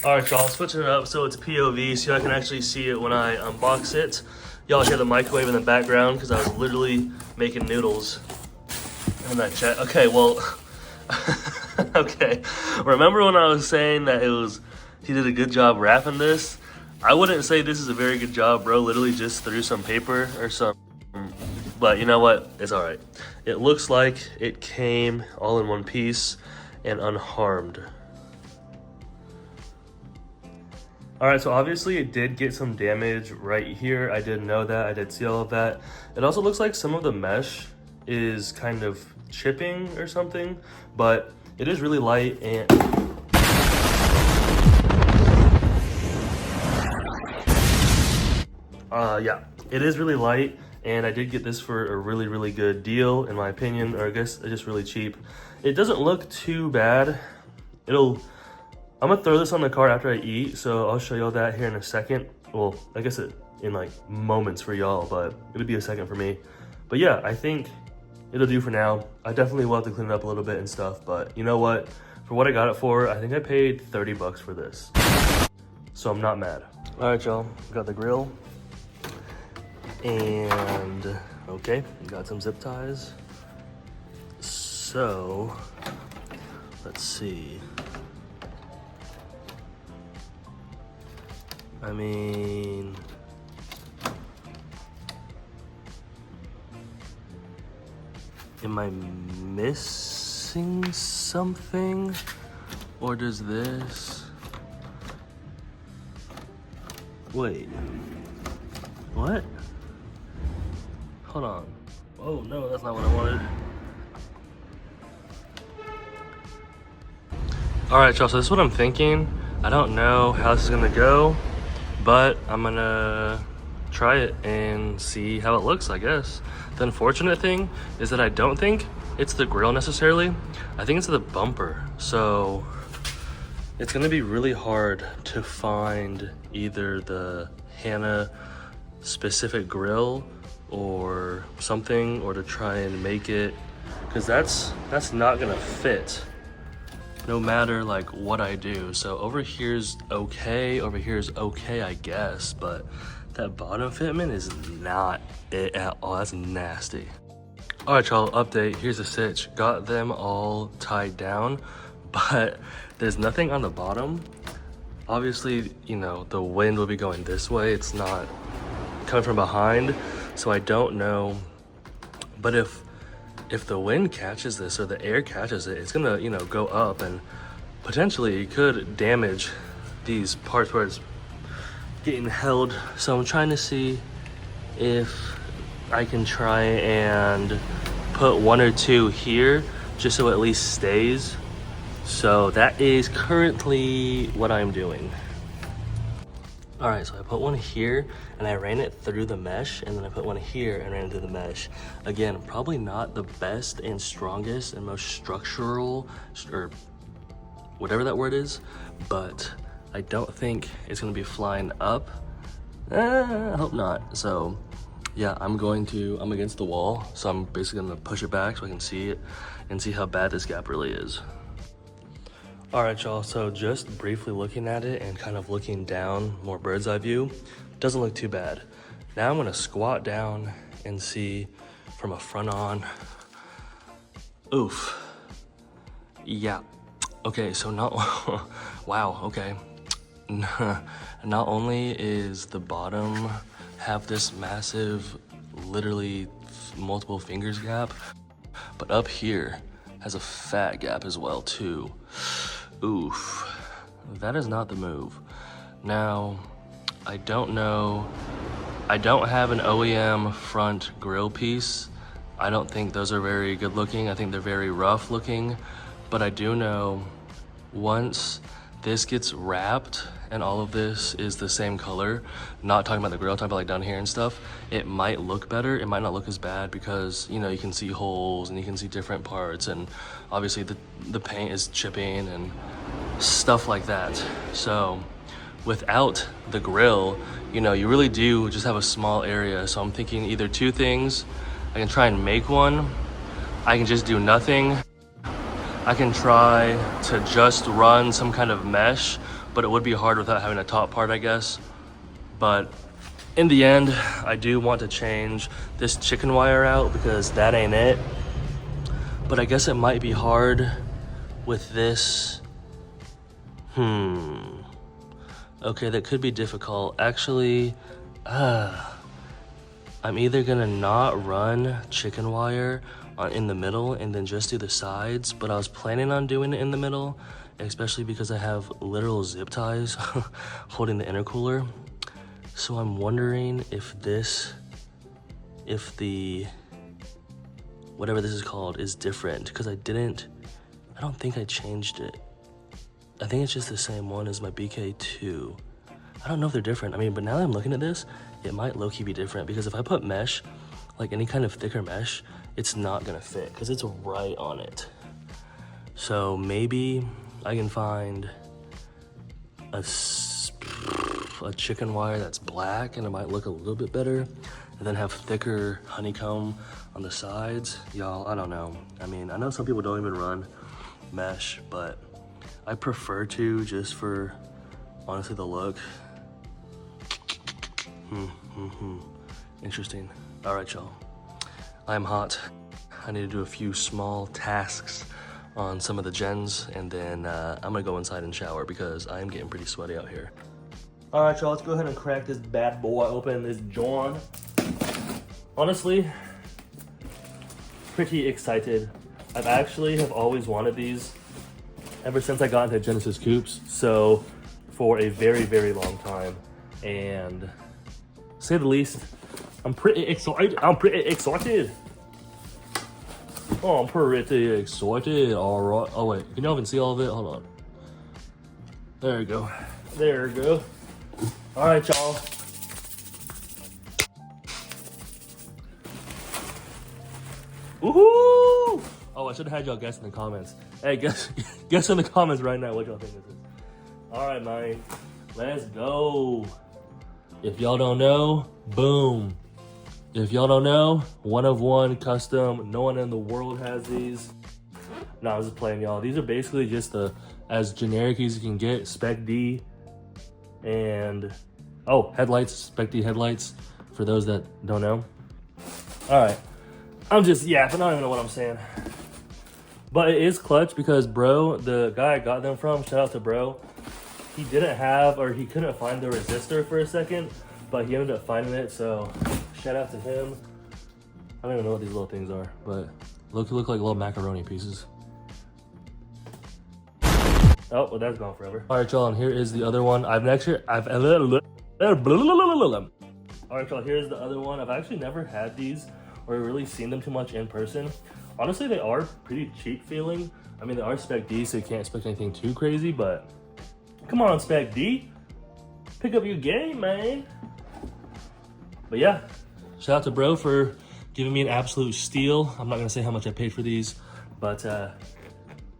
All right, y'all, switching it up so it's POV so I can actually see it when I unbox it. Y'all hear the microwave in the background because I was literally making noodles in that chat. Okay, well, okay. Remember when I was saying that he did a good job wrapping this? I wouldn't say this is a very good job, bro. Literally just threw some paper or some, but you know what? It's all right. It looks like it came all in one piece and unharmed. All right, so obviously it did get some damage right here. I did know that, I did see all of that. It also looks like some of the mesh is kind of chipping or something, but it is really light and yeah, it is really light, and I did get this for a really, really good deal, in my opinion, or I guess it's just really cheap. It doesn't look too bad. I'm gonna throw this on the car after I eat, so I'll show y'all that here in a second. Well, I guess in like moments for y'all, but it'll be a second for me. But yeah, I think it'll do for now. I definitely will have to clean it up a little bit and stuff, but you know what? For what I got it for, I think I paid 30 bucks for this. So I'm not mad. All right, y'all, got the grill. And okay, got some zip ties. So let's see. I mean, am I missing something? Or does this? Wait, what? Hold on. Oh no, that's not what I wanted. All right, y'all, so this is what I'm thinking. I don't know how this is gonna go, but I'm gonna try it and see how it looks, I guess. The unfortunate thing is that I don't think it's the grill necessarily. I think it's the bumper. So it's gonna be really hard to find either the Hannah specific grill or something, or to try and make it, because that's not gonna fit no matter like what I do. So over here's okay, over here's okay, I guess, but that bottom fitment is not it at all. That's nasty. All right, y'all, update. Here's the sitch. Got them all tied down, but there's nothing on the bottom. Obviously, you know, the wind will be going this way. It's not coming from behind, so I don't know. But if the wind catches this or the air catches it, it's gonna, you know, go up, and potentially it could damage these parts where it's getting held. So I'm trying to see if I can try and put one or two here just so it at least stays. So that is currently what I'm doing. All right, so I put one here and I ran it through the mesh, and then I put one here and ran it through the mesh. Again, probably not the best and strongest and most structural, or whatever that word is, but I don't think it's gonna be flying up. I hope not. So yeah, I'm against the wall, so I'm basically gonna push it back so I can see it and see how bad this gap really is. All right, y'all, so just briefly looking at it and kind of looking down, more bird's eye view, doesn't look too bad. Now I'm gonna squat down and see from a front on. Oof. Yeah. Okay, so wow, okay. Not only is the bottom have this massive, literally multiple fingers gap, but up here has a fat gap as well too. Oof, that is not the move. Now, I don't know, I don't have an OEM front grill piece. I don't think those are very good looking. I think they're very rough looking, but I do know once this gets wrapped and all of this is the same color, not talking about the grill, talking about like down here and stuff, it might look better. It might not look as bad because, you know, you can see holes and you can see different parts, and obviously the paint is chipping and stuff like that. So without the grill, you know, you really do just have a small area. So I'm thinking either two things. I can try and make one. I can just do nothing. I can try to just run some kind of mesh, but it would be hard without having a top part, I guess. But in the end, I do want to change this chicken wire out because that ain't it. But I guess it might be hard with this. Okay, that could be difficult. Actually, I'm either gonna not run chicken wire in the middle and then just do the sides, but I was planning on doing it in the middle, especially because I have literal zip ties holding the intercooler. So I'm wondering if the, whatever this is called, is different, because I don't think I changed it. I think it's just the same one as my BK2. I don't know if they're different. I mean, but now that I'm looking at this, it might low-key be different, because if I put mesh, like any kind of thicker mesh, it's not gonna fit because it's right on it. So maybe I can find a chicken wire that's black and it might look a little bit better, and then have thicker honeycomb on the sides. Y'all, I don't know. I mean, I know some people don't even run mesh, but I prefer to, just for honestly the look. Interesting. All right, y'all. I'm hot. I need to do a few small tasks on some of the gens, and then I'm gonna go inside and shower because I am getting pretty sweaty out here. All right, y'all, let's go ahead and crack this bad boy open, this John. Honestly, pretty excited. I've actually have always wanted these ever since I got into Genesis Coupes, so for a very, very long time. And to say the least, I'm pretty excited. Oh, I'm pretty excited. All right. Oh wait, can y'all even see all of it? Hold on. There we go. There we go. All right, y'all. Woohoo! Oh, I should have had y'all guess in the comments. Hey, guess in the comments right now what y'all think this is. All right, man. Let's go. If y'all don't know, boom. If y'all don't know, 1 of 1 custom. No one in the world has these. No, I was just playing, y'all. These are basically just the as generic as you can get. Spec D and headlights. Spec D headlights for those that don't know. All right, I'm just yapping. I don't even know what I'm saying. But it is clutch because bro, the guy I got them from, shout out to bro, he didn't have, or he couldn't find the resistor for a second, but he ended up finding it, so shout out to him. I don't even know what these little things are, but look like little macaroni pieces. Oh, well, that's gone forever. All right, y'all, and here is the other one. All right, y'all, here's the other one. I've actually never had these or really seen them too much in person. Honestly, they are pretty cheap feeling. I mean, they are Spec D, so you can't expect anything too crazy, but come on, Spec D. Pick up your game, man. But yeah, shout out to bro for giving me an absolute steal. I'm not gonna say how much I paid for these, but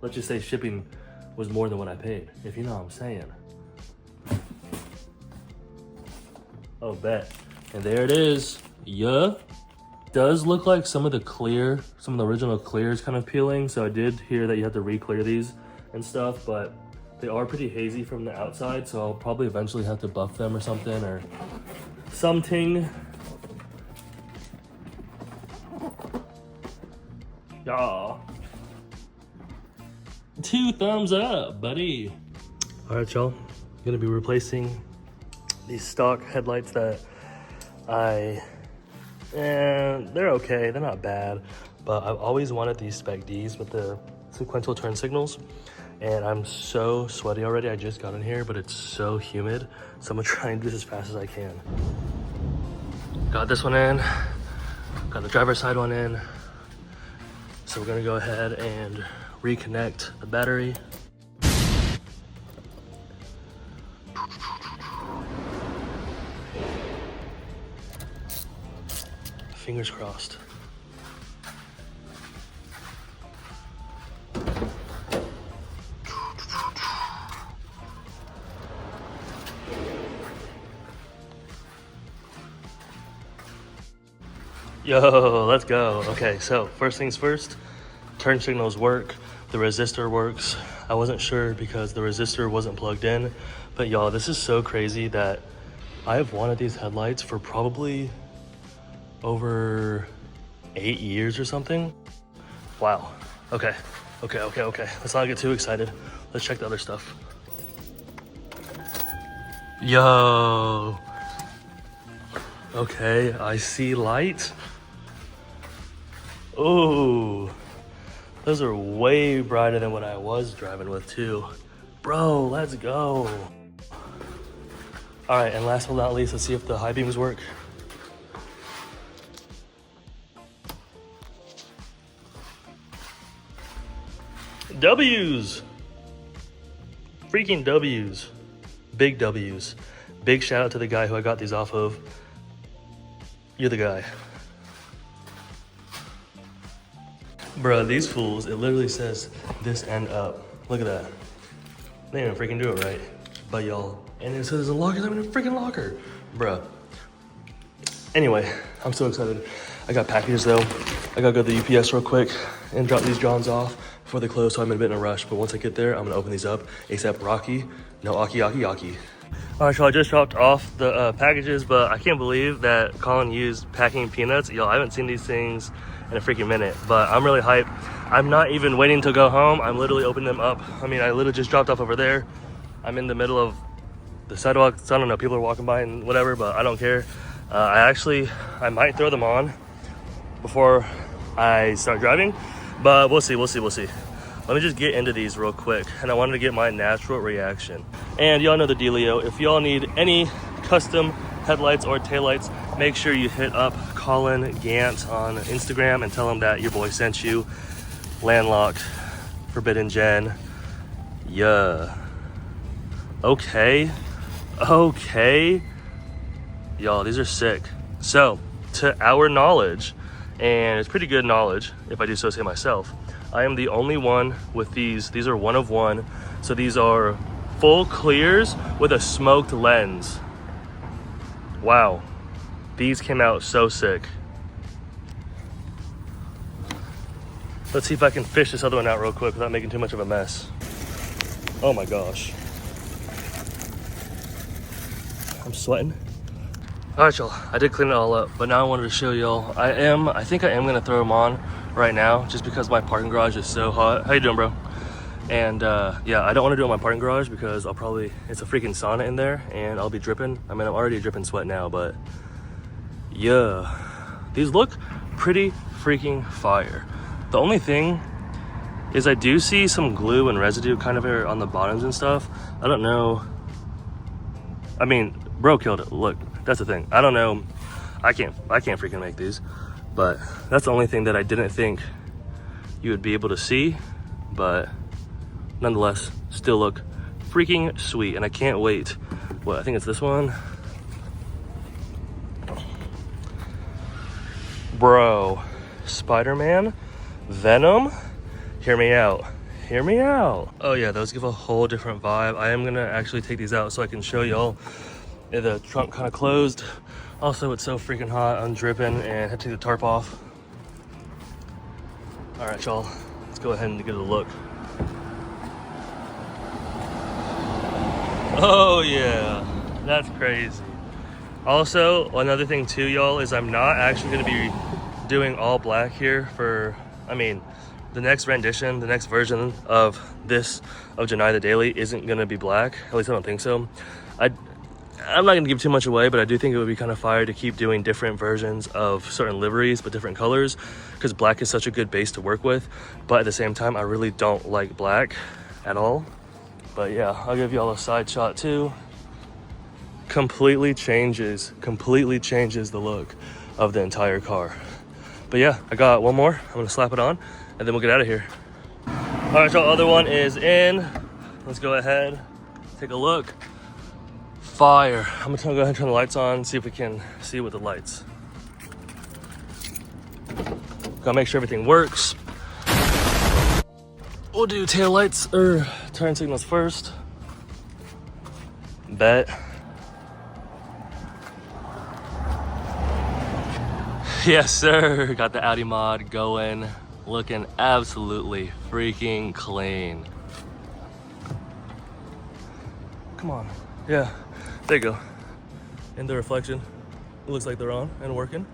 let's just say shipping was more than what I paid, if you know what I'm saying. Oh, bet. And there it is. Yeah. Does look like some of the original clear is kind of peeling, so I did hear that you have to re-clear these and stuff, but they are pretty hazy from the outside, so I'll probably eventually have to buff them or something, or something. Yeah. 2 thumbs up, buddy. All right, y'all. I'm gonna be replacing these stock headlights that they're okay, they're not bad, but I've always wanted these Spec Ds with the sequential turn signals, and I'm so sweaty already. I just got in here, but it's so humid, so I'm gonna try and do this as fast as I can. Got this one in, got the driver's side one in, so we're gonna go ahead and reconnect the battery. Fingers crossed. Yo, let's go. Okay, so first things first, turn signals work. the resistor works. I wasn't sure because the resistor wasn't plugged in, but y'all, this is so crazy that I've wanted these headlights for probably over 8 years or something. Wow. Okay. Let's not get too excited. Let's check the other stuff. Yo. Okay, I see light. Oh, those are way brighter than what I was driving with too. Bro, let's go. All right, and last but not least, let's see if the high beams work. W's. Freaking W's. Big W's. Big shout out to the guy who I got these off of. You're the guy. Bruh, these fools, it literally says this end up. Look at that. They didn't freaking do it right. But y'all, and it says a locker, I'm in a freaking locker. Bruh. Anyway, I'm so excited. I got packages though. I gotta go to the UPS real quick and drop these Johns off before they close, so I'm in a bit in a rush. But once I get there, I'm gonna open these up. ASAP Rocky. No aki. All right, so I just dropped off the packages, but I can't believe that Colin used packing peanuts. Y'all, I haven't seen these things in a freaking minute, but I'm really hyped. I'm not even waiting to go home. I'm literally opening them up. I mean, I literally just dropped off over there. I'm in the middle of the sidewalk, so I don't know, people are walking by and whatever, but I don't care. I might throw them on before I start driving, but we'll see. Let me just get into these real quick, and I wanted to get my natural reaction. And y'all know the dealio. If y'all need any custom headlights or taillights, make sure you hit up Colin Gant on Instagram and tell him that your boy sent you. Landlocked, Forbiddengen. Yeah. Okay. Y'all, these are sick. So, to our knowledge, and it's pretty good knowledge, if I do so say myself, I am the only one with these. These are one of one. So these are full clears with a smoked lens. Wow. These came out so sick. Let's see if I can fish this other one out real quick without making too much of a mess. Oh my gosh. I'm sweating. All right, y'all, I did clean it all up, but now I wanted to show y'all. I think I am gonna throw them on right now just because my parking garage is so hot. How you doing, bro? And yeah, I don't want to do it in my parking garage because it's a freaking sauna in there and I'll be dripping. I mean, I'm already dripping sweat now, but yeah, these look pretty freaking fire. The only thing is I do see some glue and residue kind of on the bottoms and stuff. I don't know. I mean, bro killed it. Look, that's the thing. I don't know. I can't freaking make these, but that's the only thing that I didn't think you would be able to see, but nonetheless, still look freaking sweet, and I can't wait. What, I think it's this one. Bro, Spider-Man, Venom, hear me out. Oh yeah, those give a whole different vibe. I am gonna actually take these out so I can show y'all. The trunk kind of closed. Also, it's so freaking hot, I'm dripping, and I had to take the tarp off. All right, y'all, let's go ahead and get a look. Oh yeah, that's crazy. Also, another thing too, y'all, is I'm not actually gonna be doing all black here for, I mean, the next rendition, the next version of Janai the Daily isn't gonna be black. At least I don't think so. I'm not gonna give too much away, but I do think it would be kind of fire to keep doing different versions of certain liveries, but different colors, because black is such a good base to work with. But at the same time, I really don't like black at all. But yeah, I'll give y'all a side shot too. Completely changes the look of the entire car. But yeah, I got one more. I'm gonna slap it on and then we'll get out of here. All right, so the other one is in. Let's go ahead, take a look. Fire. I'm gonna go ahead and turn the lights on, see if we can see with the lights. Gotta make sure everything works. We'll do tail lights or turn signals first. Bet. Yes, sir. Got the Audi mod going. looking absolutely freaking clean. Come on. Yeah, there you go. In the reflection, it looks like they're on and working.